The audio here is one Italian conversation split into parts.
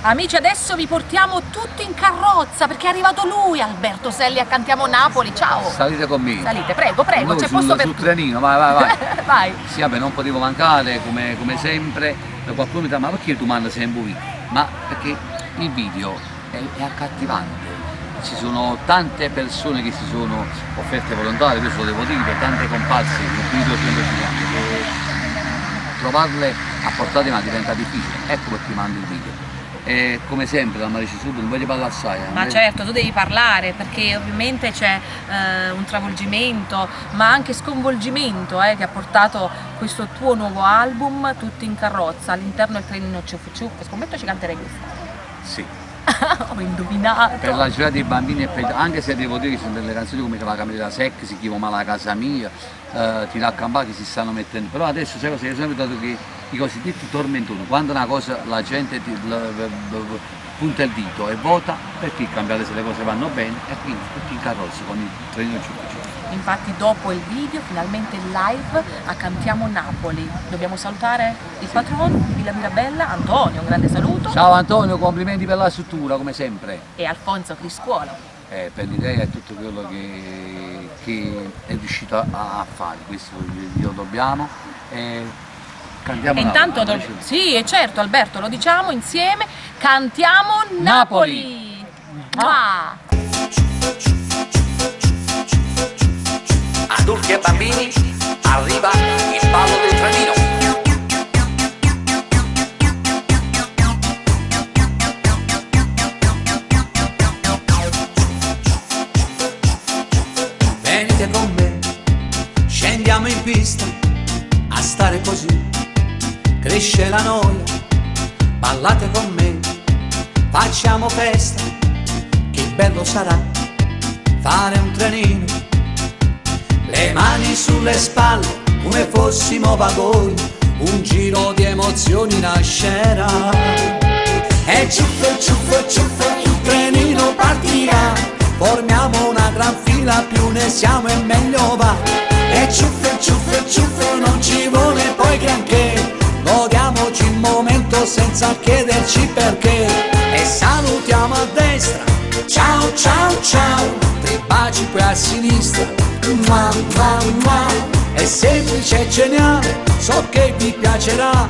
Amici, adesso vi portiamo tutti in carrozza perché è arrivato lui, Alberto Selli, a Cantiamo Napoli. Ciao! Salite con me. Salite, prego, prego, c'è posto per sul trenino, vai. Vai. Sì, vabbè, non potevo mancare, come sempre. Qualcuno mi dice, ma perché tu mandi sempre qui? Ma perché il video è accattivante. Ci sono tante persone che si sono offerte volontarie, questo lo devo dire, tante comparse, il video sempre trovarle a portata di mano diventa difficile, ecco perché mando il video. E come sempre dal Marici Sud non voglio parlare assai. Ma certo, tu devi parlare perché ovviamente c'è un travolgimento ma anche sconvolgimento che ha portato questo tuo nuovo album Tutti in carrozza, all'interno del trenino ciuff ciuff. Scommetto ci canterei questa. Sì. Ho indovinato. Per la gioia dei bambini e per, anche se devo dire che sono delle canzoni come La camera secca, Si chiama male la casa mia, Ti raccambà che si stanno mettendo, però adesso sai cosa, io sono abituato che i cosiddetti tormentoni, quando una cosa la gente punta il dito e vota, perché cambiare se le cose vanno bene, e quindi tutti in carrozza con il trenino ciuff. Infatti dopo il video finalmente il live a Cantiamo Napoli. Dobbiamo salutare il patrono di Villa Mirabella, Antonio, un grande saluto. Ciao Antonio, complimenti per la struttura come sempre. E Alfonso Criscuolo. Per l'idea e tutto quello che è riuscito a fare, questo glielo dobbiamo. Cantiamo intanto Napoli. Sì, e certo Alberto, lo diciamo insieme, Cantiamo Napoli! Ah. Adulti e bambini, arriva il ballo del trenino. Venite con me, scendiamo in pista, a stare così, cresce la noia, ballate con me, facciamo festa, che bello sarà fare un trenino. Le mani sulle spalle, come fossimo vagoni, un giro di emozioni nascerà. E ciuff, ciuff, ciuff, il trenino partirà, formiamo una gran fila, più ne siamo e meglio va. E ciuff, ciuff, ciuff, non ci vuole poi granché, godiamoci il momento senza chiederci perché. E salutiamo a destra, ciao, ciao, ciao, 3 baci poi a sinistra. È semplice e geniale, so che vi piacerà,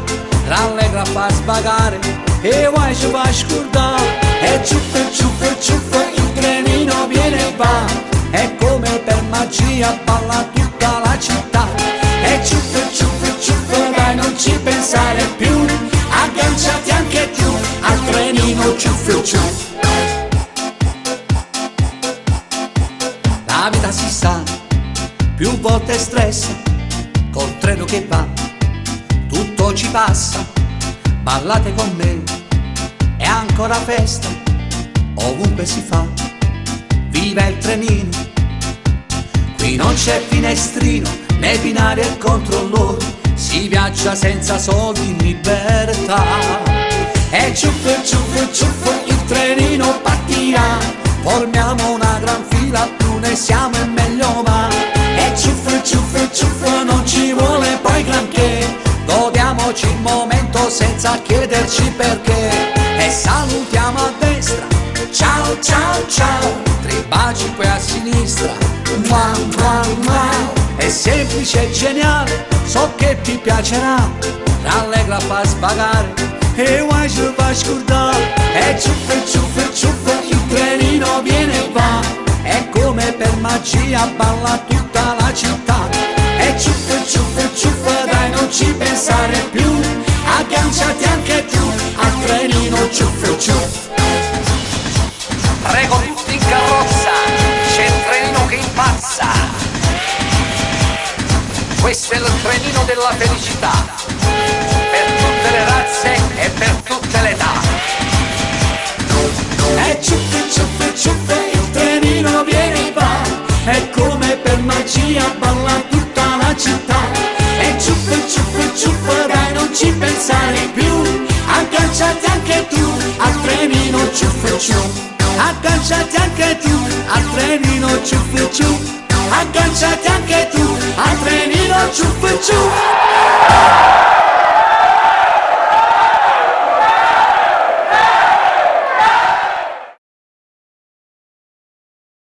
rallegra fa svagare e vai ci va a scordare. E ciuff, ciuff, ciuff, il trenino viene e va, è come per magia, balla tutta la città. E ciuff, ciuff, ciuff, dai non ci pensare più, agganciati anche tu al trenino ciuff, ciuff. La vita si sa, più volte stressa, col treno che va, tutto ci passa, ballate con me, è ancora festa, ovunque si fa, viva il trenino, qui non c'è finestrino, né binario e controllori, si viaggia senza soldi in libertà. E ciuff, ciuff, ciuff, il trenino partirà, formiamo una gran fila, più ne siamo e meglio va. E ciuff, ciuff, ciuff, non ci vuole poi granché, godiamoci il momento senza chiederci perché. E salutiamo a destra, ciao, ciao, ciao, 3 baci poi a sinistra. È semplice e geniale, so che ti piacerà, rallegra fa svagare e vai ci va a scordare. E ciuff, ciuff, ciuff, il trenino viene e va, è come per magia, balla tutta la città. E ciuff, ciuff, ciuff, dai non ci pensare più, agganciati anche tu al trenino ciuff, ciuff. Prego tutti in carrozza, c'è il trenino che impazza. Questo è il trenino della felicità, per tutte le razze e per tutte le età. E ciuff, ciuff, ciuff, il trenino viene e va, è come per magia, balla tutta la città. E ciuff, ciuff, ciuff, dai non ci pensare più, agganciati anche tu al trenino ciuff, ciuff. Agganciati anche tu al trenino ciuff, ciuff. Agganciati anche tu al trenino ciuff, ciuff.